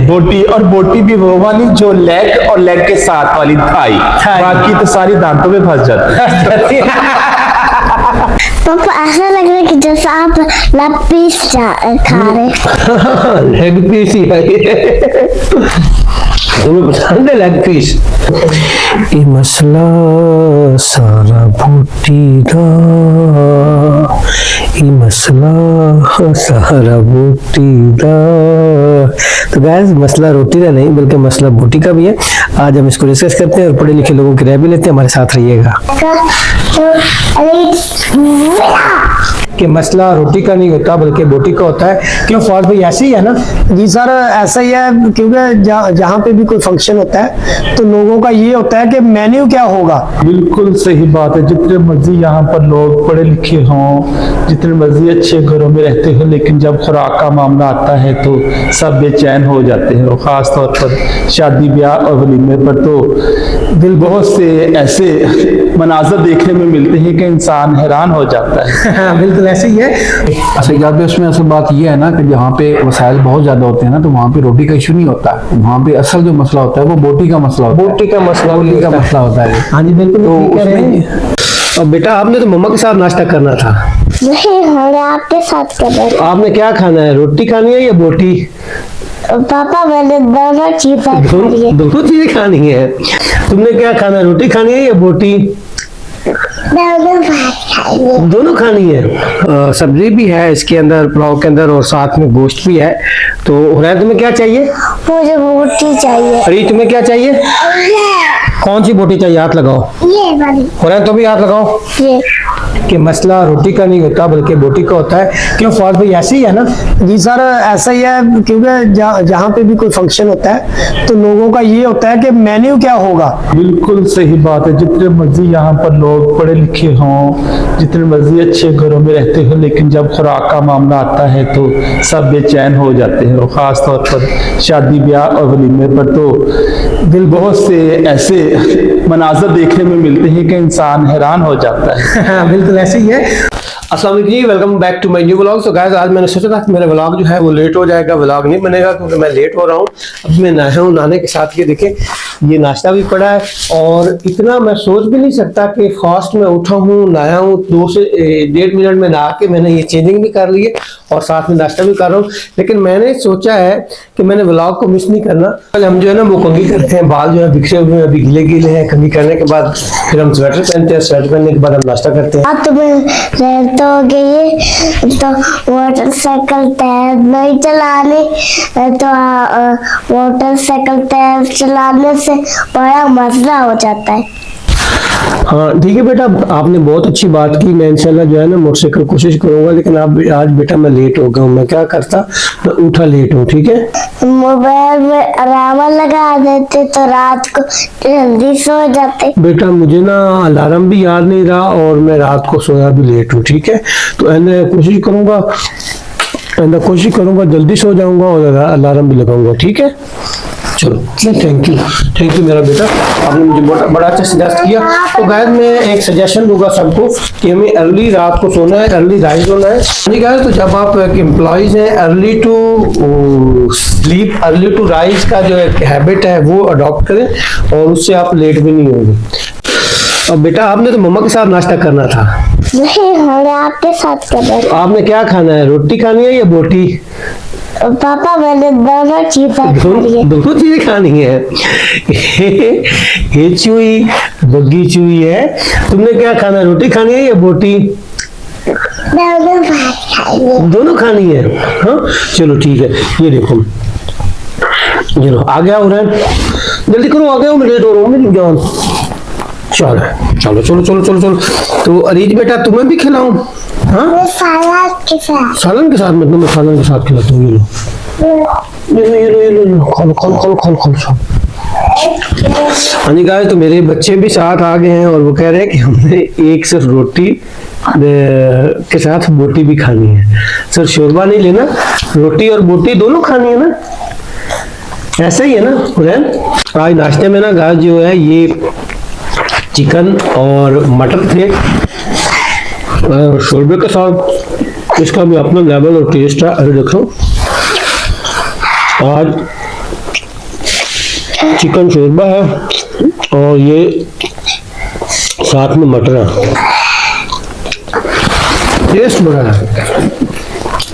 बोटी, और बोटी भी वो वाली जो लेग और लेग के साथ वाली थाई, बाकी तो सारी दांतों में फंस जाती है। पापा ऐसा लग रहा है कि जैसा आप लेग पीस खा रहे। लेग पीस ही है। तुम्हें पसंद है लेग पीस? ये मसला सारा बूटी दा, ये मसला सारा बूटी दा। तो गाइस मसला रोटी का नहीं बल्कि मसला बूटी का भी है। आज हम इसको डिस्कस करते हैं और पढ़े लिखे लोगों की राय भी लेते हैं। हमारे साथ रहिएगा। कि मसला रोटी का नहीं होता बल्कि बोटी का होता है। क्यों फौज भाई ऐसे ही है ना? जी सर ऐसा ही है, क्योंकि जहाँ पे भी कोई फंक्शन होता है तो लोगों का ये होता है कि मेन्यू क्या होगा। बिल्कुल सही बात है। जितने मर्जी यहाँ पर लोग पढ़े लिखे हों, जितने मर्जी अच्छे घरों में रहते हो, लेकिन जब खुराक का मामला आता है तो सब बेचैन हो जाते हैं। और ख़ास तौर पर शादी ब्याह और वलीमे पर तो बहुत से ऐसे मनाजर देखने में मिलते हैं कि इंसान हैरान हो जाता है। हाँ बिल्कुल ऐसे ही है। अच्छा याद है, उसमें असल बात यह है ना कि जहाँ पे वसाइल बहुत ज्यादा होते हैं ना तो वहाँ पे रोटी का इशू नहीं होता। वहाँ पे असल जो मसला होता है वो बोटी का मसला होता है। बोटी का मसला होता है। हाँ जी बिल्कुल। तो ठीक कह रहे उसमें हैं। और बेटा आपने तो मम्मा के साथ नाश्ता करना था। नहीं, हमने आपके साथ कर रहे तो आपने क्या खाना है, रोटी खानी है या बोटी? पापा मैंने दोनों चीजें खाई है। दोनों चीजें खानी है। तुमने क्या खाना है, रोटी खानी है या बोटी? दोनों बात खाई है। दोनों खानी है। सब्जी भी है इसके अंदर, पुलाव के अंदर, और साथ में गोश्त भी है। तो हुरैन तुम्हें क्या चाहिए? मुझे रोटी चाहिए। अरे तुम्हें क्या चाहिए? कौन सी बोटी चाहिए? हाथ लगाओ। ये वाली। हुरैन तो भी हाथ लगाओ। ये कि मसला रोटी का नहीं होता बल्कि बोटी का होता है। क्यों फौज भाई ऐसे ही है ना? जी सर ऐसा ही है, क्योंकि जहाँ पे भी कोई फंक्शन होता है तो लोगों का ये होता है कि मेन्यू क्या होगा। बिल्कुल सही बात है। जितने मर्जी यहाँ पर लोग पढ़े लिखे हों, जितने मर्जी अच्छे घरों में रहते हो, लेकिन जब खुराक का मामला आता है तो सब बेचैन हो जाते हैं। और ख़ास तौर पर शादी ब्याह और वलीमे पर तो बहुत से ऐसे मनाजर देखने में मिलते हैं कि इंसान हैरान हो जाता है। हाँ बिल्कुल ऐसे ही है। अस्सलाम वालेकुम जी, welcome back to my new vlog. तो गाइस आज मैंने सोचा था कि मेरा व्लॉग जो है वो लेट हो जाएगा, व्लॉग नहीं बनेगा क्योंकि मैं लेट हो रहा हूँ। अब मैं नहाया हूँ, नहाने के साथ ये देखें ये नाश्ता भी पड़ा है। और इतना मैं सोच भी नहीं सकता कि फास्ट में उठा हूँ, नहाया हूँ, 2 से 1.5 मिनट में नहा के मैंने ये चेंजिंग भी कर ली है और साथ में नाश्ता भी कर रहा हूँ। लेकिन मैंने सोचा है कि मैंने व्लॉग को मिस नहीं करना। कल हम जो है ना वो कंघी करते हैं, बाल जो है बिखरे हुए अभी गिले गिले हैं। कंघी करने के बाद फिर हम स्वेटर पहनते हैं, स्वेटर पहनने के बाद हम नाश्ता करते हैं। तुम्हें तो गई तो मोटरसाइकिल तैर नहीं चलाने, तो मोटरसाइकिल तैर चलाने से बड़ा मसला हो जाता है। हाँ ठीक है बेटा, आपने बहुत अच्छी बात की। मैं इंशाल्लाह जो है ना मोटरसाइकिल कोशिश करूंगा। लेकिन आप आज बेटा मैं लेट हो गया हूँ। मैं क्या करता, मैं उठा लेट हूँ। ठीक है, मोबाइल में अलार्म लगा देते तो रात को जल्दी सो जाते। बेटा मुझे ना अलार्म भी याद नहीं रहा और मैं रात को सोया भी लेट हूँ। ठीक है, तो मैं कोशिश करूंगा जल्दी सो जाऊंगा और अलार्म भी लगाऊंगा। ठीक है, चलो थैंक यू मेरा बेटा, आपने मुझे बड़ा अच्छा सजेस्ट किया। तो गाइस मैं एक सजेशन दूंगा सबको कि हमें अर्ली रात को सोना है, अर्ली राइज होना है। जी गाइस, तो जब आप एम्प्लॉइज हैं, early to sleep early to rise का जो एक हैबिट है वो अडॉप्ट करें और उससे आप लेट भी नहीं होंगे। अब बेटा आपने तो मम्मा के साथ नाश्ता करना था। नहीं, हमने आपके साथ कर रहे। तो आपने क्या खाना है, रोटी खानी है या बोटी? पापा मैंने दोनों चीजें खाई है। दोनों चीजें खानी है। ये चुई बग्गी चुई है। तुमने क्या खाना है, रोटी खानी है या बोटी? दोनों बात खाई है। दोनों खानी है। हाँ चलो ठीक है, ये देखो चलो आ गया हो रहा है, जल्दी करो आ गया हूँ, मैं लेट हो रहा हूँ मेरी जान। चलो। तो अरीज बेटा तुम्हें भी खिलाऊं? हाँ सलाद के साथ। सालन के साथ, मतलब मैं सालन के साथ खिलाता हूँ। ये लो खोल। हाँ जी गाइस, तो मेरे बच्चे भी साथ आ गए हैं और वो कह रहे हैं कि हमने एक सिर्फ रोटी के साथ बोटी भी खानी है। सर शोरबा नहीं लेना, रोटी और बोटी दोनों खानी है ना, ऐसा ही है ना हुरैन? आज नाश्ते में ना गाइस जो है ये चिकन और मटर थे शोरबे के साथ। इसका भी अपना लेवल और टेस्ट है। अरे देखो आज चिकन शोरबा है और ये साथ में मटर है। टेस्ट बड़ा है,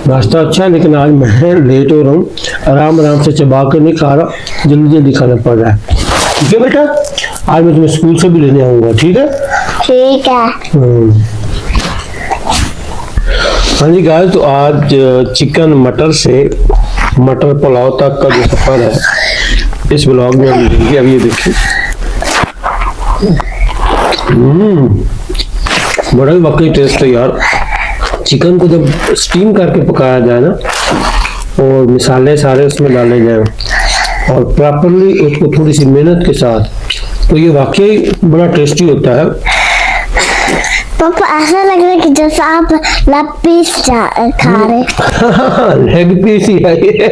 नाश्ता अच्छा है, लेकिन आज मैं लेट हो रहा हूँ। आराम आराम से चबा कर नहीं खा रहा, जल्दी जल्दी खाना पड़ रहा है। ठीक है बेटा, आज मैं तुम्हें स्कूल से भी लेने आऊँगा। ठीक है? ठीक है। हाँ जी गाइस, तो आज चिकन मटर से मटर पुलाव तक का जो सफर है इस ब्लॉग में हम लेंगे। अब ये देखिए, बड़ा ही वाकई टेस्ट है यार। चिकन को जब स्टीम करके पकाया जाए ना और मसाले सारे उसमें डाले जाए और प्रॉपरली उसको थोड़ी सी मेहनत के साथ, तो ये वाकई बड़ा टेस्टी होता है। पापा ऐसा लग रहा है कि जैसे आप लेग पीस खा रहे। लेग पीस ही है ये।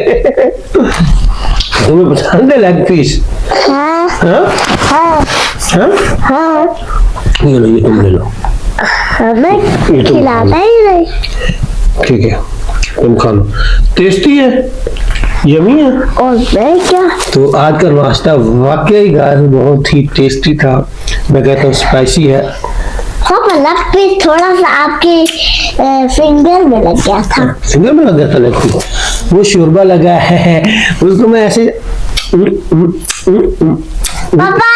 तुम्हें पसंद है लेग पीस? हाँ हाँ? हाँ हाँ? हाँ। ये लो, ये तुम ले लो। हमें खिलाता ही नहीं। ठीक है, तुम खा लो। टेस्टी है, यमी है। और मैं क्या? तो आज का नाश्ता वाकई गाइस बहुत ही टेस्टी था। मैं कहता हूँ स्पाइसी है। पापा लेग पीस थोड़ा सा आपके फिंगर में लग गया था। फिंगर में लग गया था लेग पीस? वो शोरबा लगा है उसको मैं ऐसे पापा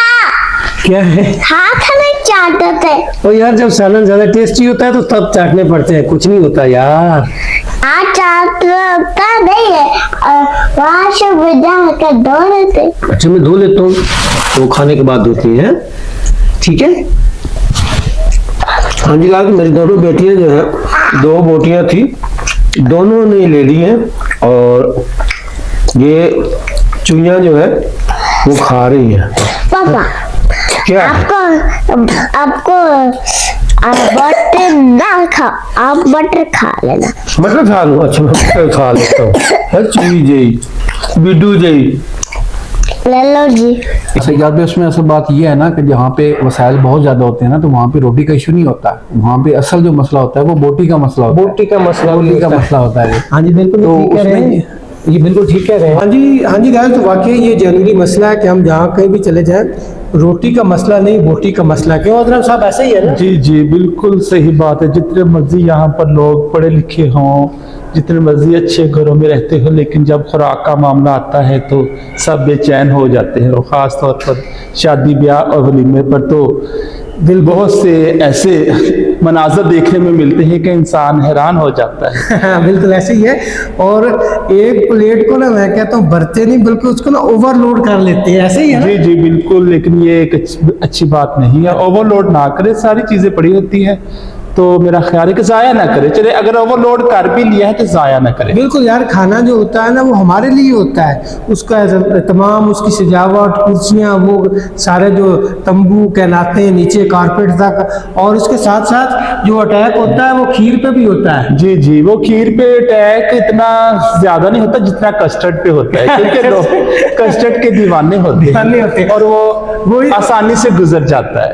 क्या है? हाथ नहीं चाटते। और यार जब सालन ज्यादा टेस्टी होता है तो तब चाटने पड़ते हैं, कुछ नहीं होता यार। हाथ चाटता नहीं है, वहाँ से बजा कर धो लेते। अच्छा, मैं धो लेता हूँ, तो खाने के बाद धोती है। ठीक है? हाँ जी गाइस, मेरी दोनों बेटियां जो है, दो बोटियां थी, दोनों ने ले ली हैं और ये चुईयां जो है वो खा रही है। पापा क्या? आपको बटर ना खा, आप बटर खा लेना। मटर खा लूँ? अच्छा, मैं मटर खा लेता हूँ। चुई जी, बिड्डू जी, ले लो जी। अच्छा यार भी उसमें असल बात ये है ना कि जहाँ पे वसाइल बहुत ज्यादा होते हैं ना, तो वहाँ पे रोटी का इशू नहीं होता। वहाँ पे असल जो मसला होता है वो बोटी का मसला होता है। बोटी का मसला होता है। हाँ जी, बिल्कुल तो ठीक कह रहे हैं। ये बिल्कुल ठीक कह रहे हैं। हाँ जी गाइस, तो वाकई ये जरूरी मसला है कि हम जहाँ कहीं भी चले जाएं, रोटी का मसला नहीं, बोटी का मसला। क्यों अदरम साहब, ऐसा ही है ना? जी जी बिल्कुल सही बात है। जितने मर्जी यहाँ पर लोग पढ़े लिखे हों, जितने मर्जी अच्छे घरों में रहते हो, लेकिन जब खुराक का मामला आता है तो सब बेचैन हो जाते हैं। और ख़ास तौर पर शादी ब्याह और वलीमे पर तो बहुत से ऐसे मनाजर देखने में मिलते हैं कि इंसान हैरान हो जाता है। बिल्कुल ऐसे ही है। और एक प्लेट को ना मैं कहता हूँ भरते नहीं, बल्कि उसको ना ओवरलोड कर लेते हैं। ऐसे ही है ना? जी जी बिल्कुल, लेकिन ये एक अच्छी बात नहीं है। ओवरलोड ना करे, सारी चीज़ें पड़ी होती हैं, तो मेरा ख्याल है कि ज़ाया ना करे। चले अगर ओवरलोड कर भी लिया है तो ज़ाया ना करे। बिल्कुल यार, खाना जो होता है ना वो हमारे लिए होता है। उसका तमाम उसकी सजावट, कुर्सियाँ, वो सारे जो तंबू कहलाते हैं नीचे कारपेट तक, और उसके साथ साथ जो अटैक होता है वो खीर पे भी होता है। जी जी, वो खीर पे अटैक इतना ज्यादा नहीं होता जितना कस्टर्ड पे होता है, क्योंकि लोग कस्टर्ड के दीवाने होते हैं और वो आसानी से गुजर जाता है।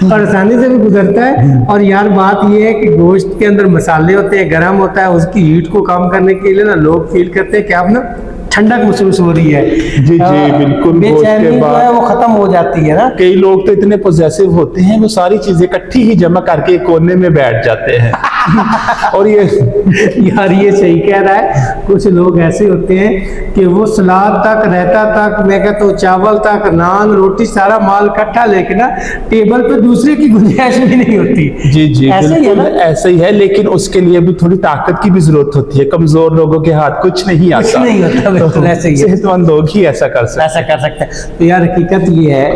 और आसानी से भी गुजरता है। और यार बात ये है कि गोश्त के अंदर मसाले होते हैं, गर्म होता है, उसकी हीट को कम करने के लिए ना लोग फील करते हैं कि अब ना ठंडक महसूस हो रही है। जी जी बिल्कुल, बेचैनी जो है वो खत्म हो जाती है ना। कई लोग तो इतने पोजेसिव होते हैं, वो सारी चीजें इकट्ठी ही जमा करके एक कोने में बैठ जाते हैं। और ये यार ये सही कह रहा है। कुछ लोग ऐसे होते हैं कि वो सलाद तक, रायता तक, मैं कहता हूँ चावल तक, नान, रोटी, सारा माल इकट्ठा लेके ना टेबल पे दूसरे की गुंजाइश भी नहीं होती। जी जी ऐसे ही है बिल्कुल ना? ऐसा ही है, लेकिन उसके लिए भी थोड़ी ताकत की भी जरूरत होती है। कमजोर लोगों के हाथ कुछ नहीं आता। कुछ नहीं होता, बिल्कुल ऐसे ही है। सेहतमंद लोग ही ऐसा कर सकते ऐसा कर सकते हैं। तो यार हकीकत ये है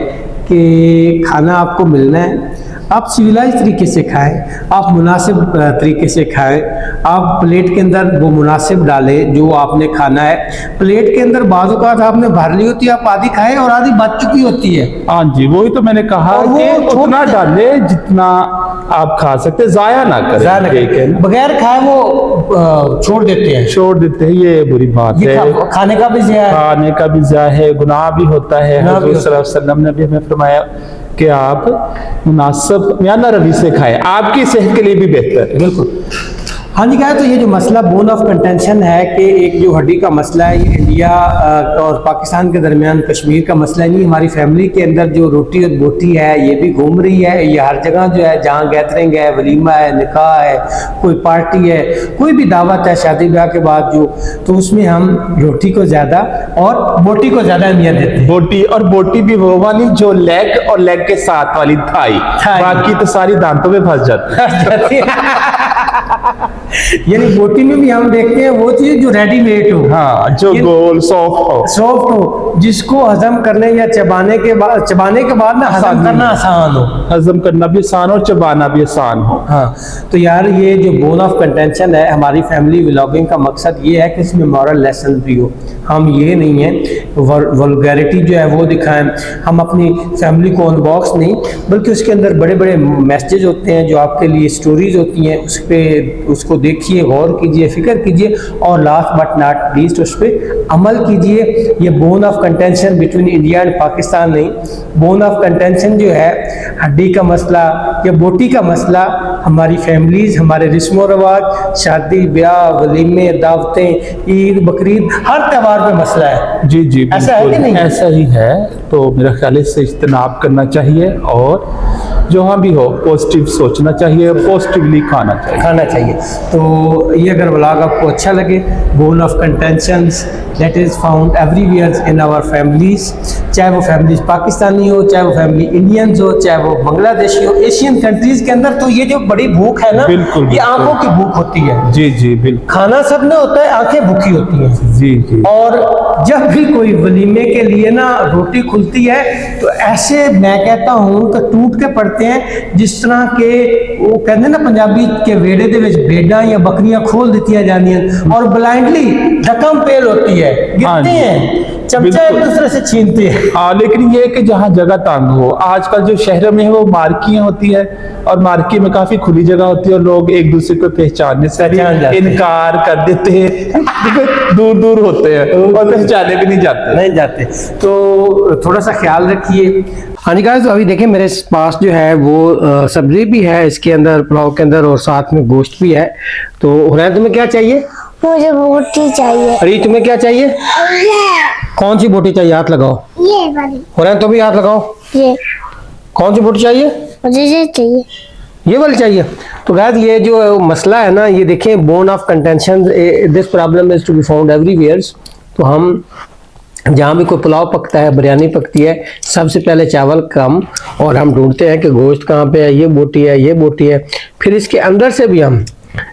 कि खाना आपको मिलना है, आप सिविलाइज तरीके से खाएं, आप मुनासिब तरीके से खाएं, आप प्लेट के अंदर वो मुनासिब डालें जो आपने खाना है। प्लेट के अंदर बाज़ औक़ात आपने भर ली होती है, आप आधी खाएं और आधी बच चुकी होती है। हाँ जी, वही तो मैंने कहा और वो कि उतना डाले जितना आप खा सकते, जाया ना करें। बगैर खाए वो छोड़ देते हैं। छोड़ देते हैं, ये बुरी बात ये है। खाने का भी ज़िया है। खाने का भी ज़िया है, गुनाह भी होता है। गुनाह भी हुज़ूर सल्लल्लाहु अलैहि वसल्लम ने भी हमें फरमाया कि आप मुनासिब मियाना रवि से खाएं, आपकी सेहत के लिए भी बेहतर है। बिल्कुल। हाँ जी गाइस, तो ये जो मसला बोन ऑफ कंटेंशन है कि एक जो हड्डी का मसला है, ये इंडिया और पाकिस्तान के दरमियान कश्मीर का मसला नहीं, हमारी फैमिली के अंदर जो रोटी और बोटी है ये भी घूम रही है। ये हर जगह जो है, जहाँ गैदरिंग है, वलीमा है, निकाह है, कोई पार्टी है, कोई भी दावत है शादी ब्याह के बाद जो, तो उसमें हम रोटी को ज़्यादा और बोटी को ज़्यादा अहमियत देते हैं। बोटी, और बोटी भी वो वाली जो लेग और लेग के साथ वाली थाई, बाकी तो सारी दांतों में फंस जाती है। यानी बोटी में भी हम देखते हैं वो चीज जो रेडीमेड हो, हाँ, जो गोल सॉफ्ट हो, जिसको हजम करने या चबाने के बाद ना हजम करना आसान हो, हजम करना भी आसान हो, चबाना भी आसान हो। हाँ, तो यार ये जो बोन ऑफ कंटेंशन है, हमारी फैमिली व्लॉगिंग का मकसद ये है कि इसमें मॉरल लेसन भी हो। हम ये नहीं है वल्गैरिटी जो है वो दिखाएं, हम अपनी फैमिली को अनबॉक्स नहीं, बल्कि उसके अंदर बड़े बड़े मैसेज होते हैं जो आपके लिए स्टोरीज होती हैं, उसको देखिए, गौर कीजिए, फिक्र कीजिए, और लास्ट बट नॉट लीस्ट उस पर अमल कीजिए। ये bone of contention between India and Pakistan नहीं, बोन ऑफ कंटेंशन जो है हड्डी का मसला या बोटी का मसला, हमारी फैमिलीज, हमारे रस्म रवाज, शादी ब्याह, वलीमे, दावतें, ईद बकरीद, हर त्यौहार पे मसला है। जी जी, ऐसा है कि नहीं? ऐसा ही है। तो मेरा ख्याल है इससे इज्तनाब करना चाहिए, और जहाँ भी हो पॉजिटिव सोचना चाहिए, पॉजिटिवली खाना चाहिए। तो ये अगर व्लॉग आपको अच्छा लगे, bone of contentions that is found everywhere in our families, चाहे वो फैमिलीज पाकिस्तानी हो, चाहे वो फैमिली इंडियंस हो, चाहे वो बांग्लादेशी हो, एशियन कंट्रीज के अंदर, तो ये जो बड़ी भूख है ना, बिल्कुल, ये आंखों की भूख होती है। जी जी बिल्कुल, खाना सब में होता है, आंखें भूखी होती हैं। जी जी। और जब भी कोई वलीमे के लिए ना रोटी खुलती है, तो ऐसे मैं कहता हूँ कि टूट के पड़ते हैं, जिस तरह के वो कहते हैं ना पंजाबी के वेड़े दे विच भेड़ां या बकरियां खोल दित्तियां जांदियां, और ब्लाइंडली धक्कम पेल होती है, गिरते हैं, चमचा एक दूसरे से छीनते हैं। हाँ, लेकिन ये है कि जहाँ जगह तंग हो, आजकल जो शहरों में है वो मार्कियां होती है, और मार्की में काफी खुली जगह होती है, और लोग एक दूसरे को पहचानने से इनकार कर देते हैं। दूर दूर होते हैं और पहचाने भी नहीं जाते। तो थोड़ा सा ख्याल रखिए। हाँ जी गाइस, तो अभी देखिए मेरे पास जो है वो सब्जी भी है इसके अंदर, पुलाव के अंदर, और साथ में गोश्त भी है। तो हुरैन तुम्हें क्या चाहिए? मुझे बोटी चाहिए। अरे तुम्हें क्या चाहिए? कौन सी बोटी चाहिए? हाथ लगाओ। ये वाली। हुरैन तुम भी हाथ लगाओ। ये कौन सी बोटी चाहिए? मुझे ये चाहिए। ये वाली चाहिए। तो गाइस ये जो मसला है ना, ये देखें, bone of contention, this problem is to be found everywhere. तो हम जहाँ भी कोई पुलाव पकता है, बिरयानी पकती है, सबसे पहले चावल कम, और हम ढूंढते हैं कि गोश्त कहाँ पे है, ये बोटी है, ये बोटी है। फिर इसके अंदर से भी हम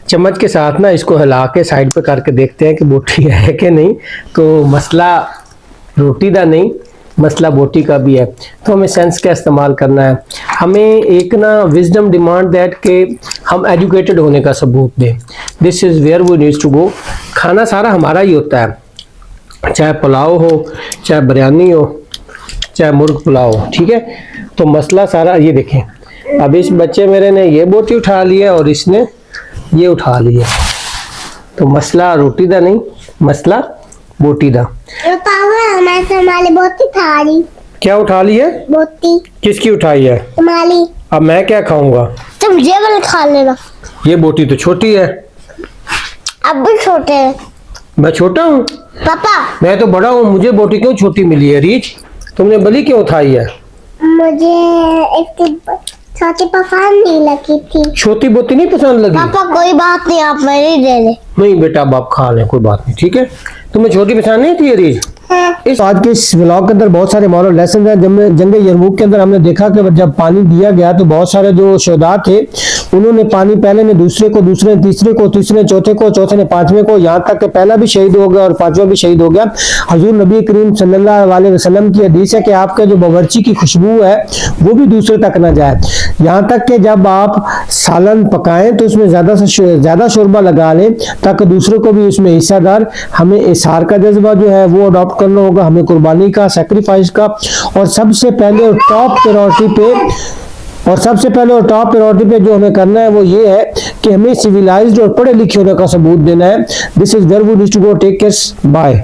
चम्मच के साथ ना इसको हिला के साइड पे करके देखते हैं कि बोटी है कि नहीं। तो मसला रोटी का नहीं, मसला बोटी का भी है। तो हमें सेंस का इस्तेमाल करना है। हमें एक ना विजडम डिमांड दैट के हम एजुकेटेड होने का सबूत दें। This is where we needs to go. खाना सारा हमारा ही होता है, चाहे पुलाव हो, चाहे बिरयानी हो, चाहे मुर्ग पुलाव हो, ठीक है। तो मसला सारा ये देखें, अब इस बच्चे मेरे ने ये बोटी उठा ली है और इसने ये उठा ली है। तो मसला रोटी का नहीं, मसला बोटी का। हमारी बोटी थाली। क्या उठा ली है? बोटी। किसकी उठाई है? तुम्हारी। अब मैं क्या खाऊंगा? तुम ये वाला खा लेना। ये बोटी तो छोटी है। अब भी छोटे हैं। मैं छोटा हूँ? पापा मैं तो बड़ा हूँ, मुझे बोटी क्यों छोटी मिली है? रीच, तुमने बली क्यों उठाई है? मुझे एक छोटी पसंद नहीं लगी थी। छोटी बोटी नहीं पसंद लगी? पापा कोई बात नहीं, आप मेरी ले ले। नहीं बेटा, अब आप खा लें, कोई बात नहीं, ठीक है। तुम्हें छोटी पसंद नहीं थी रीच? हाँ। आज के इस व्लॉग के अंदर बहुत सारे मॉरल लेसन हैं। जंग यरमुक के अंदर हमने देखा कि जब पानी दिया गया तो बहुत सारे जो शोदा थे, उन्होंने पानी पहले ने दूसरे को, दूसरे ने तीसरे को, तीसरे ने चौथे को, चौथे ने पांचवें को, यहाँ तक कि पहला भी शहीद हो गया और पांचवा भी शहीद हो गया। हजूर नबी करीम सल्लल्लाहु अलैहि वसल्लम की हदीस है कि आपके जो बावर्ची की खुशबू है वो भी दूसरे तक ना जाए। यहाँ तक कि जब आप सालन पकाएं तो उसमें ज्यादा शोरबा लगा लें ताकि दूसरों को भी उसमें हिस्सेदार। हमें इसार का जज्बा जो है वो अडॉप्ट करना होगा, हमें कुर्बानी का, सैक्रिफाइस का, और सबसे पहले और टॉप प्रायोरिटी पे जो हमें करना है वो ये है कि हमें सिविलाइज्ड और पढ़े लिखे होने का सबूत देना है। This is where we need to go. Take care, bye.